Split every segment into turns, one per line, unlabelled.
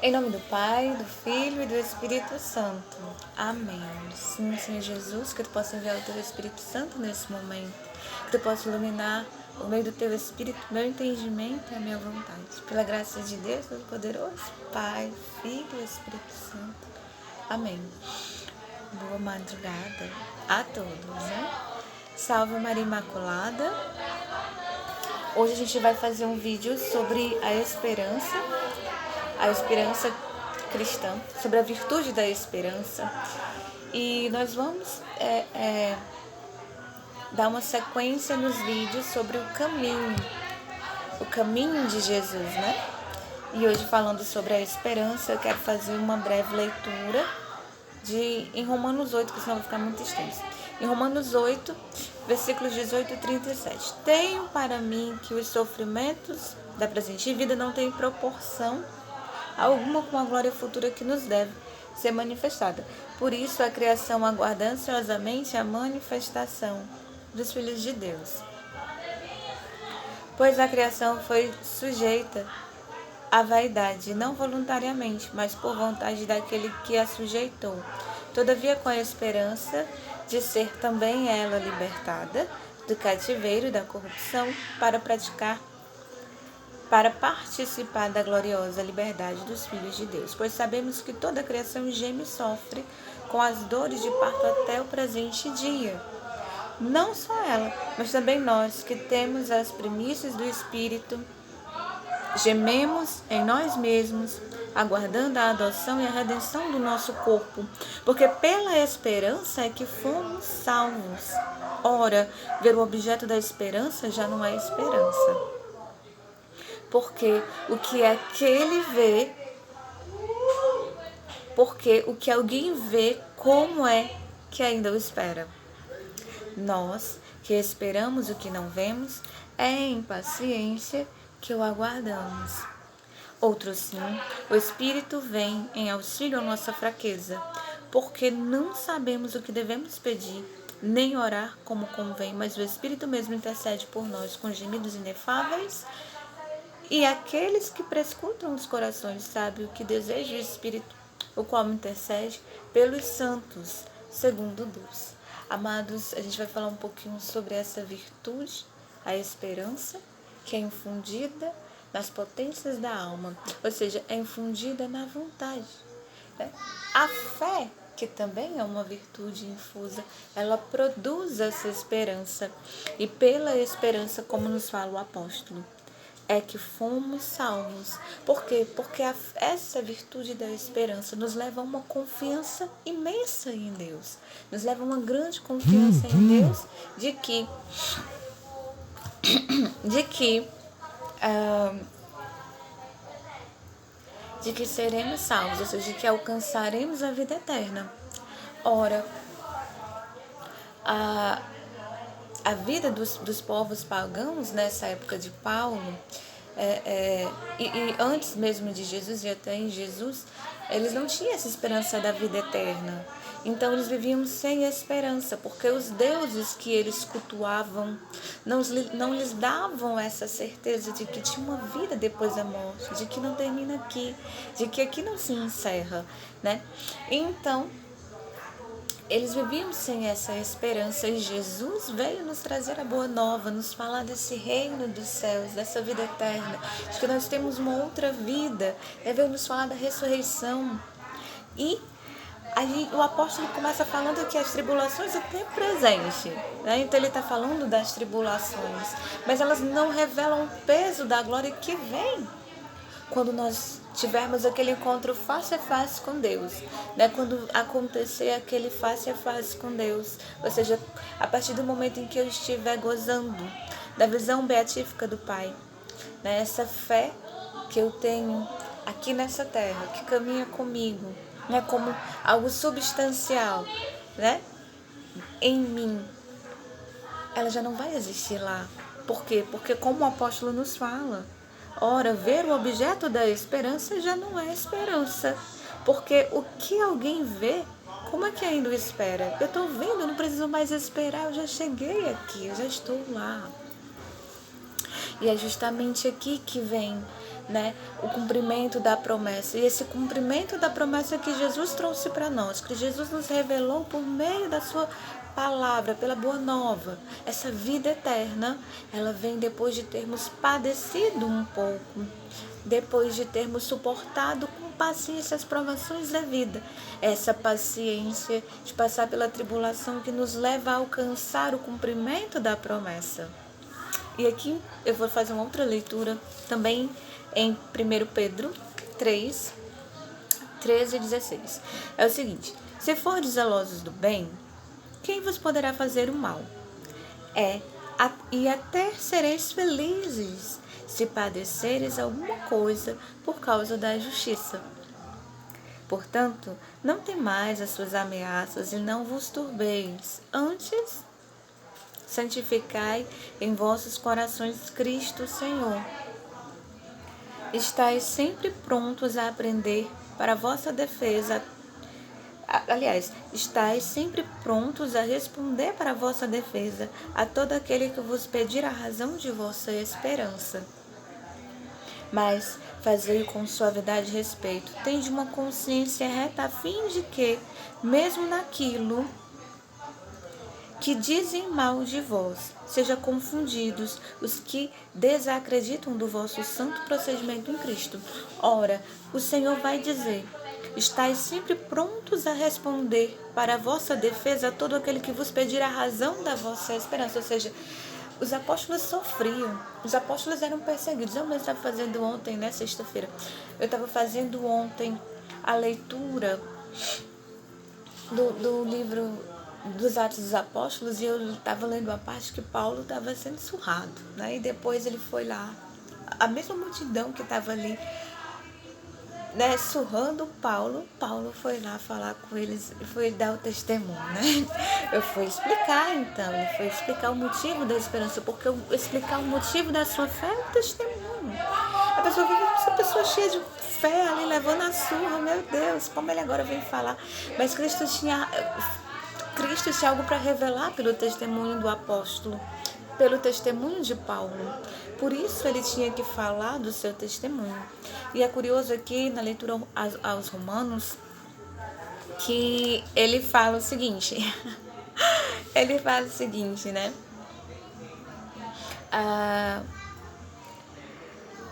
Em nome do Pai, do Filho e do Espírito Santo. Amém. Sim, Senhor Jesus, que Tu possa enviar o Teu Espírito Santo nesse momento. Que Tu possa iluminar, por meio do Teu Espírito, meu entendimento e a minha vontade. Pela graça de Deus Todo-Poderoso, Pai, Filho e Espírito Santo. Amém. Boa madrugada a todos, né? Salve Maria Imaculada. Hoje a gente vai fazer um vídeo sobre a esperança cristã, sobre a virtude da esperança. E nós vamos dar uma sequência nos vídeos sobre o caminho de Jesus, né? E hoje, falando sobre a esperança, eu quero fazer uma breve leitura em Romanos 8, que senão vai ficar muito extenso. Em Romanos 8, versículos 18 e 37. Tenho para mim que os sofrimentos da presente vida não têm proporção alguma com a glória futura que nos deve ser manifestada. Por isso a criação aguarda ansiosamente a manifestação dos filhos de Deus. Pois a criação foi sujeita à vaidade, não voluntariamente, mas por vontade daquele que a sujeitou. Todavia, com a esperança de ser também ela libertada do cativeiro da corrupção para participar da gloriosa liberdade dos filhos de Deus, pois sabemos que toda a criação geme e sofre com as dores de parto até o presente dia. Não só ela, mas também nós, que temos as primícias do Espírito, gememos em nós mesmos, aguardando a adoção e a redenção do nosso corpo, porque pela esperança é que fomos salvos. Ora, ver o objeto da esperança já não é esperança. Porque o que alguém vê, como é que ainda o espera? Nós, que esperamos o que não vemos, é em paciência que o aguardamos. Outro sim, o Espírito vem em auxílio à nossa fraqueza, porque não sabemos o que devemos pedir, nem orar como convém, mas o Espírito mesmo intercede por nós com gemidos inefáveis. E aqueles que prescrutam os corações sabem o que deseja o Espírito, o qual intercede pelos santos, segundo Deus. Amados, a gente vai falar um pouquinho sobre essa virtude, a esperança, que é infundida nas potências da alma, ou seja, é infundida na vontade, né? A fé, que também é uma virtude infusa, ela produz essa esperança. E pela esperança, como nos fala o apóstolo, é que fomos salvos. Por quê? Porque essa virtude da esperança nos leva a uma confiança imensa em Deus. Nos leva a uma grande confiança em Deus de que seremos salvos, ou seja, de que alcançaremos a vida eterna. Ora, a vida dos povos pagãos nessa época de Paulo, e antes mesmo de Jesus e até em Jesus, eles não tinham essa esperança da vida eterna. Então eles viviam sem esperança, porque os deuses que eles cultuavam não lhes davam essa certeza de que tinha uma vida depois da morte, de que não termina aqui, de que aqui não se encerra, né? Então, eles viviam sem essa esperança e Jesus veio nos trazer a boa nova, nos falar desse reino dos céus, dessa vida eterna, de que nós temos uma outra vida. Ele veio nos falar da ressurreição. E aí o apóstolo começa falando que as tribulações é tempo presente, né? Então ele está falando das tribulações, mas elas não revelam o peso da glória que vem quando nós tivermos aquele encontro face a face com Deus, né? Quando acontecer aquele face a face com Deus, ou seja, a partir do momento em que eu estiver gozando da visão beatífica do Pai, né? Essa fé que eu tenho aqui nessa terra, que caminha comigo, né? Como algo substancial, né? Em mim, ela já não vai existir lá. Por quê? Porque como o apóstolo nos fala, ora, ver o objeto da esperança já não é esperança. Porque o que alguém vê, como é que ainda o espera? Eu estou vendo, eu não preciso mais esperar, eu já cheguei aqui, eu já estou lá. E é justamente aqui que vem, né, o cumprimento da promessa. E esse cumprimento da promessa que Jesus trouxe para nós, que Jesus nos revelou por meio da sua palavra, pela boa nova. Essa vida eterna, ela vem depois de termos padecido um pouco, depois de termos suportado com paciência as provações da vida. Essa paciência de passar pela tribulação que nos leva a alcançar o cumprimento da promessa. E aqui eu vou fazer uma outra leitura também em 1 Pedro 3, 13 e 16. É o seguinte: se fordes zelosos do bem, quem vos poderá fazer o mal? E até sereis felizes se padeceres alguma coisa por causa da justiça. Portanto, não temais as suas ameaças e não vos turbeis. Antes, santificai em vossos corações Cristo Senhor. Estais sempre prontos a aprender para a vossa defesa. Aliás, estais sempre prontos a responder para a vossa defesa a todo aquele que vos pedir a razão de vossa esperança. Mas fazei-o com suavidade e respeito. Tende uma consciência reta a fim de que, mesmo naquilo que dizem mal de vós, sejam confundidos os que desacreditam do vosso santo procedimento em Cristo. Ora, o Senhor vai dizer: estais sempre prontos a responder para a vossa defesa a todo aquele que vos pedir a razão da vossa esperança. Ou seja, os apóstolos sofriam, os apóstolos eram perseguidos. Eu mesmo estava fazendo ontem, né, sexta-feira, eu estava fazendo ontem a leitura do livro dos Atos dos Apóstolos, e eu estava lendo a parte que Paulo estava sendo surrado, né? E depois ele foi lá, a mesma multidão que estava ali, né, surrando Paulo foi lá falar com eles e foi dar o testemunho, né? Eu fui explicar, então, ele foi explicar o motivo da esperança, porque explicar o motivo da sua fé é o testemunho. A pessoa vive essa pessoa cheia de fé ali, levando a surra, meu Deus, como ele agora vem falar. Mas Cristo tinha algo para revelar pelo testemunho do apóstolo, pelo testemunho de Paulo. Por isso ele tinha que falar do seu testemunho. E é curioso aqui na leitura aos Romanos que ele fala o seguinte, né?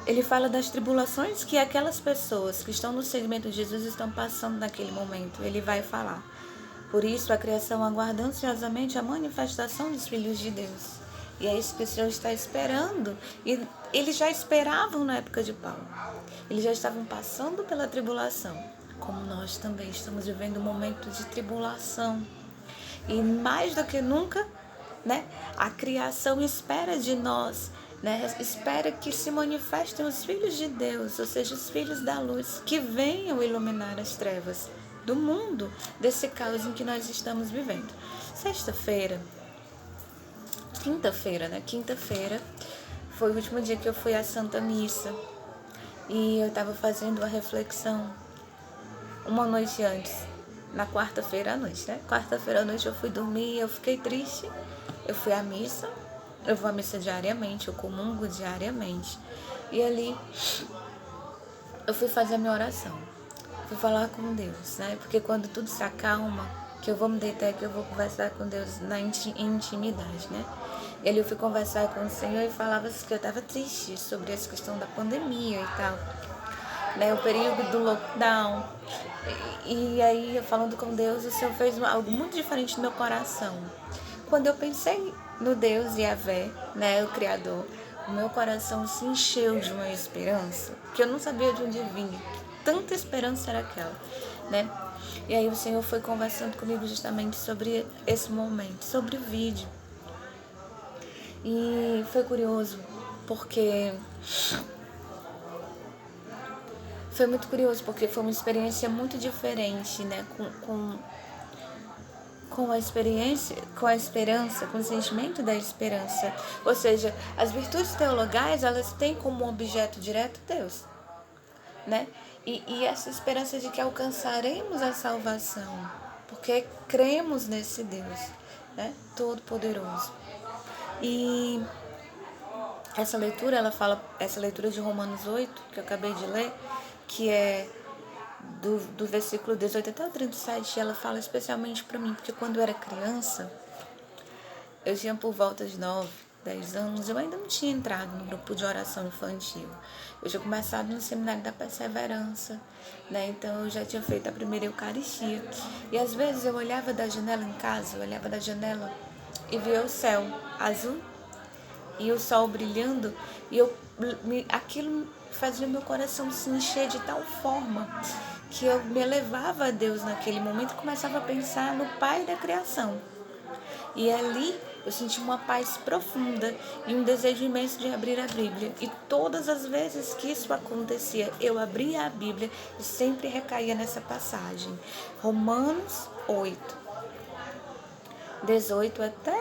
Ele fala das tribulações que aquelas pessoas que estão no seguimento de Jesus estão passando naquele momento. Ele vai falar: por isso a criação aguarda ansiosamente a manifestação dos filhos de Deus. E é isso que o Senhor está esperando. E eles já esperavam na época de Paulo. Eles já estavam passando pela tribulação, como nós também estamos vivendo um momento de tribulação. E mais do que nunca, né, a criação espera de nós, né, espera que se manifestem os filhos de Deus, ou seja, os filhos da luz, que venham iluminar as trevas do mundo, desse caos em que nós estamos vivendo. Quinta-feira foi o último dia que eu fui à Santa Missa. E eu estava fazendo uma reflexão uma noite antes, na quarta-feira à noite, né? Quarta-feira à noite eu fui dormir, eu fiquei triste. Eu fui à missa, eu vou à missa diariamente, eu comungo diariamente. E ali eu fui fazer a minha oração, fui falar com Deus, né? Porque quando tudo se acalma, que eu vou me deitar, que eu vou conversar com Deus em intimidade, né? E ali eu fui conversar com o Senhor e falava que eu estava triste sobre essa questão da pandemia e tal, né? O período do lockdown. E aí, eu falando com Deus, o Senhor fez algo muito diferente no meu coração. Quando eu pensei no Deus Yahvé, né, o Criador, o meu coração se encheu de uma esperança que eu não sabia de onde vinha. Tanta esperança era aquela, né? E aí o Senhor foi conversando comigo justamente sobre esse momento, sobre o vídeo. E foi curioso, porque foi uma experiência muito diferente, né? Com a esperança, com o sentimento da esperança. Ou seja, as virtudes teologais, elas têm como objeto direto Deus, né? E essa esperança de que alcançaremos a salvação, porque cremos nesse Deus, né? Todo-Poderoso. E essa leitura de Romanos 8, que eu acabei de ler, que é do versículo 18 até o 37, ela fala especialmente para mim, porque quando eu era criança, eu tinha por volta de 9, 10 anos, eu ainda não tinha entrado no grupo de oração infantil. Eu tinha começado no Seminário da Perseverança, né? Então eu já tinha feito a primeira Eucaristia. E às vezes eu olhava da janela em casa, eu olhava da janela e via o céu azul e o sol brilhando, e aquilo fazia meu coração se encher de tal forma que eu me elevava a Deus naquele momento e começava a pensar no Pai da criação. E ali eu senti uma paz profunda e um desejo imenso de abrir a Bíblia. E todas as vezes que isso acontecia, eu abria a Bíblia e sempre recaía nessa passagem. Romanos 8, 18 até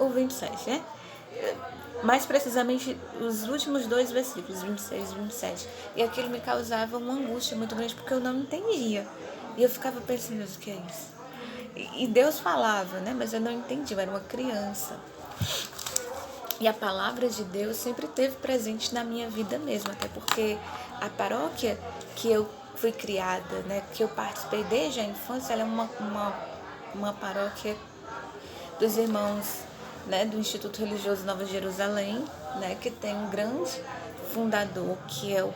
o 27, né? Mais precisamente os últimos 2 versículos, 26 e 27. E aquilo me causava uma angústia muito grande porque eu não entendia. E eu ficava pensando, mas o que é isso? E Deus falava, né? Mas eu não entendi, eu era uma criança. E a palavra de Deus sempre esteve presente na minha vida mesmo, até porque a paróquia que eu fui criada, né, que eu participei desde a infância, ela é uma paróquia dos irmãos, né, do Instituto Religioso Nova Jerusalém, né, que tem um grande fundador, que é o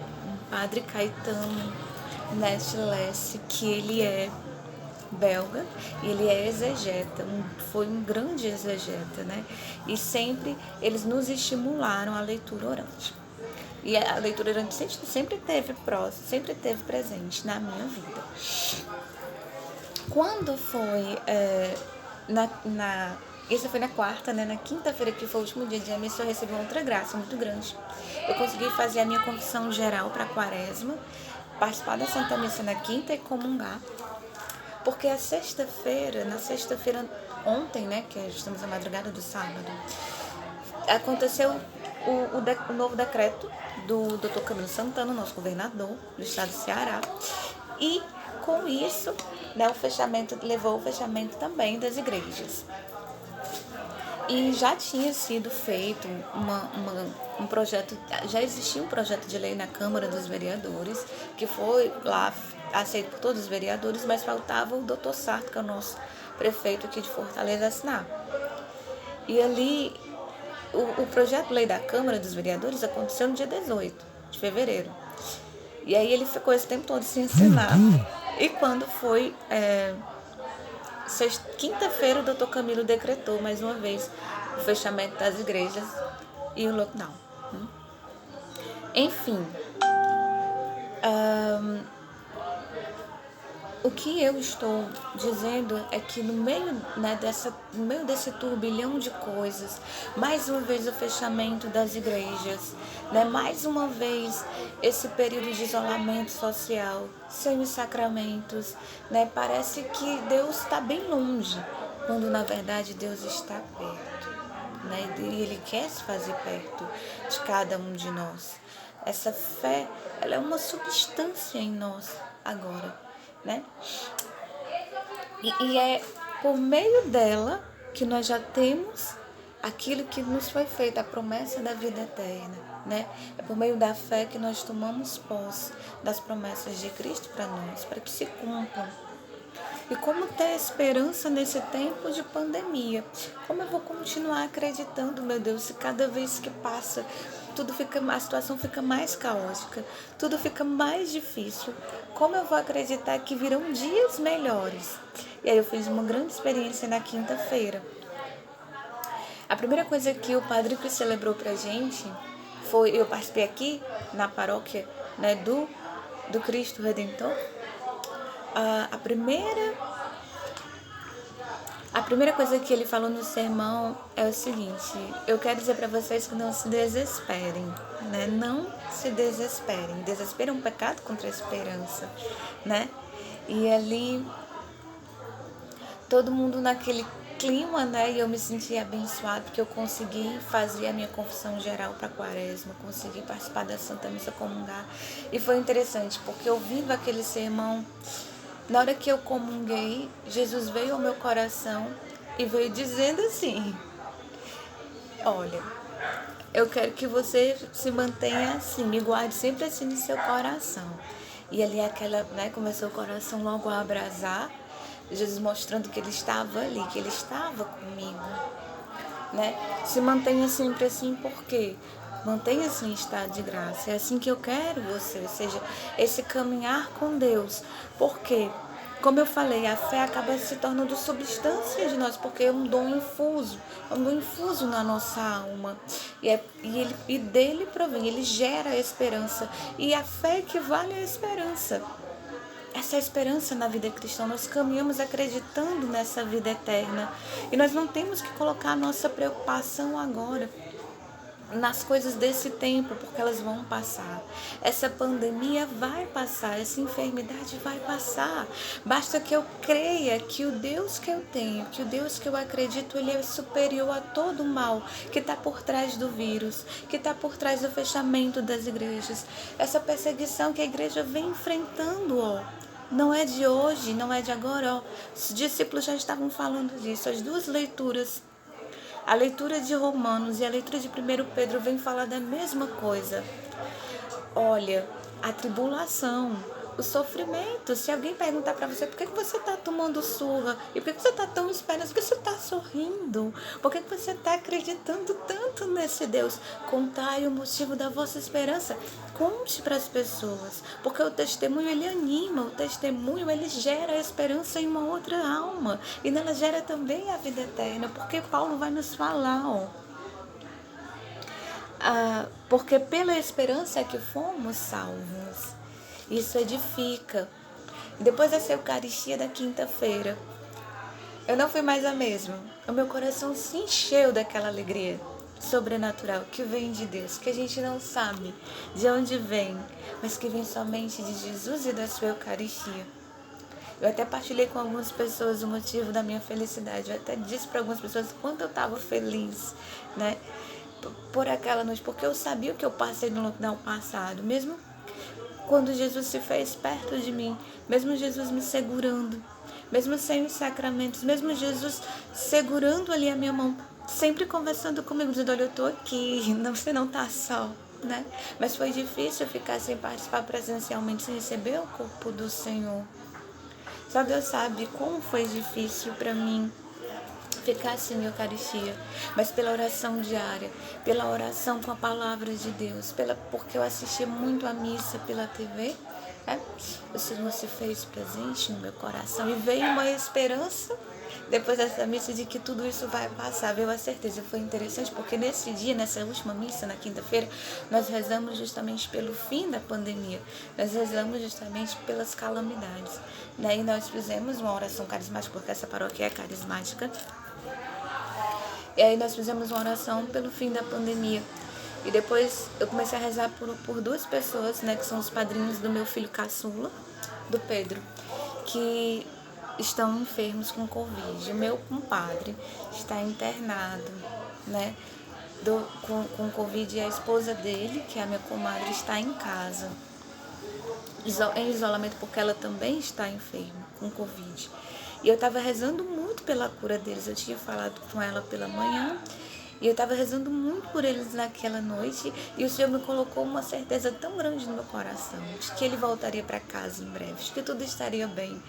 Padre Caetano Nestlesse, que ele é belga, e ele é exegeta, foi um grande exegeta, né? E sempre eles nos estimularam a leitura orante. E a leitura orante sempre teve presente na minha vida. Quando foi isso foi na quarta, né? Na quinta-feira, que foi o último dia de missa, eu recebi uma outra graça muito grande. Eu consegui fazer a minha confissão geral para a quaresma, participar da Santa Missa na quinta e comungar. Porque na sexta-feira ontem, né, que estamos na madrugada do sábado, aconteceu o novo decreto do Dr. Camilo Santana, nosso governador do estado do Ceará, e com isso, né, levou o fechamento também das igrejas. E já tinha sido feito um projeto, já existia um projeto de lei na Câmara dos Vereadores, que foi lá aceito por todos os vereadores, mas faltava o Dr. Sarto, que é o nosso prefeito aqui de Fortaleza, assinar. E ali, o projeto de lei da Câmara dos Vereadores aconteceu no dia 18 de fevereiro. E aí ele ficou esse tempo todo sem assinar. E quando foi quinta-feira, o Dr. Camilo decretou mais uma vez o fechamento das igrejas e o lockdown. Enfim, o que eu estou dizendo é que no meio, né, no meio desse turbilhão de coisas, mais uma vez o fechamento das igrejas, né, mais uma vez esse período de isolamento social, sem os sacramentos, né, parece que Deus está bem longe, quando na verdade Deus está perto, né, e Ele quer se fazer perto de cada um de nós. Essa fé, ela é uma substância em nós agora, né? E é por meio dela que nós já temos aquilo que nos foi feito, a promessa da vida eterna, né? É por meio da fé que nós tomamos posse das promessas de Cristo para nós, para que se cumpram. E como ter esperança nesse tempo de pandemia? Como eu vou continuar acreditando, meu Deus, se cada vez que passa a situação fica mais caótica, tudo fica mais difícil? Como eu vou acreditar que virão dias melhores? E aí eu fiz uma grande experiência na quinta-feira. A primeira coisa que o padre que celebrou pra gente foi, eu participei aqui na paróquia, né, do Cristo Redentor. A primeira coisa que ele falou no sermão é o seguinte: eu quero dizer para vocês que não se desesperem, né? Não se desesperem. Desespero é um pecado contra a esperança, né? E ali, todo mundo naquele clima, né? E eu me senti abençoada porque eu consegui fazer a minha confissão geral para a quaresma, consegui participar da Santa Missa, comungar. E foi interessante, porque ouvindo aquele sermão, na hora que eu comunguei, Jesus veio ao meu coração e veio dizendo assim: olha, eu quero que você se mantenha assim, me guarde sempre assim no seu coração. E ali aquela, né, começou o coração logo a abrasar, Jesus mostrando que ele estava ali, que ele estava comigo, né? Se mantenha sempre assim, por quê? Mantenha-se em estado de graça. É assim que eu quero você, ou seja, esse caminhar com Deus. Por quê? Como eu falei, a fé acaba se tornando substância de nós, porque é um dom infuso, na nossa alma. E dele provém, ele gera a esperança. E a fé equivale à esperança. Essa esperança na vida cristã, nós caminhamos acreditando nessa vida eterna. E nós não temos que colocar a nossa preocupação agora nas coisas desse tempo, porque elas vão passar. Essa pandemia vai passar, essa enfermidade vai passar. Basta que eu creia que o Deus que eu tenho, que o Deus que eu acredito, ele é superior a todo o mal que está por trás do vírus, que está por trás do fechamento das igrejas. Essa perseguição que a igreja vem enfrentando, não é de hoje, não é de agora. Os discípulos já estavam falando disso. As duas leituras, a leitura de Romanos e a leitura de 1 Pedro, vem falar da mesma coisa. Olha, a tribulação, o sofrimento. Se alguém perguntar para você por que você está tomando surra e por que você está tão esperançoso, por que você está sorrindo, por que você está acreditando tanto nesse Deus, contai o motivo da vossa esperança. Conte para as pessoas, porque o testemunho ele anima, o testemunho ele gera a esperança em uma outra alma e nela gera também a vida eterna, porque Paulo vai nos falar, porque pela esperança é que fomos salvos. Isso edifica. Depois dessa Eucaristia da quinta-feira, eu não fui mais a mesma. O meu coração se encheu daquela alegria sobrenatural que vem de Deus, que a gente não sabe de onde vem, mas que vem somente de Jesus e da sua Eucaristia. Eu até partilhei com algumas pessoas o motivo da minha felicidade. Eu até disse para algumas pessoas quanto eu estava feliz, né? Por aquela noite, porque eu sabia o que eu passei no lockdown passado, mesmo quando Jesus se fez perto de mim, mesmo Jesus me segurando, mesmo sem os sacramentos, mesmo Jesus segurando ali a minha mão, sempre conversando comigo, dizendo, olha, eu estou aqui, você não está só, né? Mas foi difícil ficar sem participar presencialmente, sem receber o corpo do Senhor. Só Deus sabe como foi difícil para mim ficar assim em Eucaristia, mas pela oração diária, pela oração com a palavra de Deus, porque eu assistia muito a missa pela TV, o Senhor se fez presente no meu coração e veio uma esperança depois dessa missa de que tudo isso vai passar, veio a certeza. Foi interessante porque nesse dia, nessa última missa, na quinta-feira, nós rezamos justamente pelo fim da pandemia, nós rezamos justamente pelas calamidades, né? E nós fizemos uma oração carismática, porque essa paróquia é carismática. E aí nós fizemos uma oração pelo fim da pandemia. E depois eu comecei a rezar por duas pessoas, né, que são os padrinhos do meu filho caçula, do Pedro, que estão enfermos com Covid. O meu compadre está internado, né, com Covid, e a esposa dele, que é a minha comadre, está em casa, em isolamento, porque ela também está enferma com Covid. E eu estava rezando muito pela cura deles. Eu tinha falado com ela pela manhã e eu estava rezando muito por eles naquela noite. E o Senhor me colocou uma certeza tão grande no meu coração de que ele voltaria para casa em breve, de que tudo estaria bem.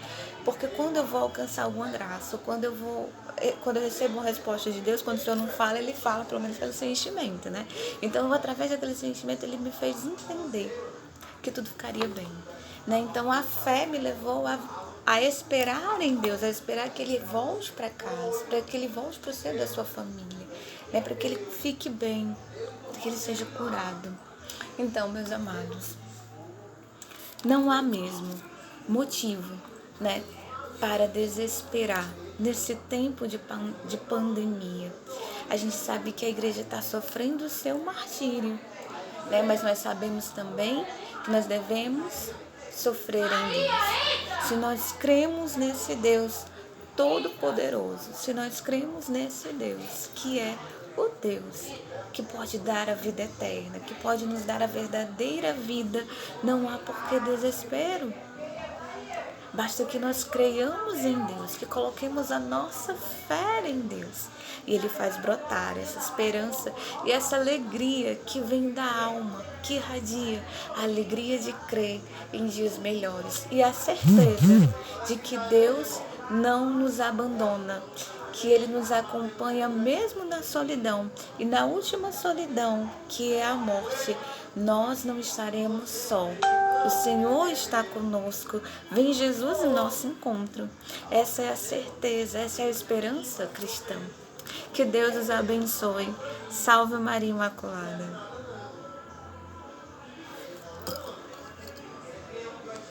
Porque quando eu vou alcançar alguma graça, ou quando eu recebo uma resposta de Deus, quando o Senhor não fala, ele fala pelo menos pelo sentimento, né? Então, através daquele sentimento, ele me fez entender que tudo ficaria bem, né? Então, a fé me levou a esperar em Deus, a esperar que ele volte para casa, para que ele volte para o seio da sua família, né? Para que ele fique bem, para que ele seja curado. Então, meus amados, não há mesmo motivo, né, para desesperar nesse tempo de pandemia. A gente sabe que a igreja está sofrendo o seu martírio, né? Mas nós sabemos também que nós devemos sofrer em Deus. Se nós cremos nesse Deus Todo-Poderoso, se nós cremos nesse Deus que é o Deus que pode dar a vida eterna, que pode nos dar a verdadeira vida, não há por que desespero. Basta que nós creiamos em Deus, que coloquemos a nossa fé em Deus. E Ele faz brotar essa esperança e essa alegria que vem da alma, que irradia a alegria de crer em dias melhores. E a certeza de que Deus não nos abandona, que Ele nos acompanha mesmo na solidão. E na última solidão, que é a morte, nós não estaremos só. O Senhor está conosco. Vem Jesus em nosso encontro. Essa é a certeza, essa é a esperança cristã. Que Deus os abençoe. Salve Maria Imaculada.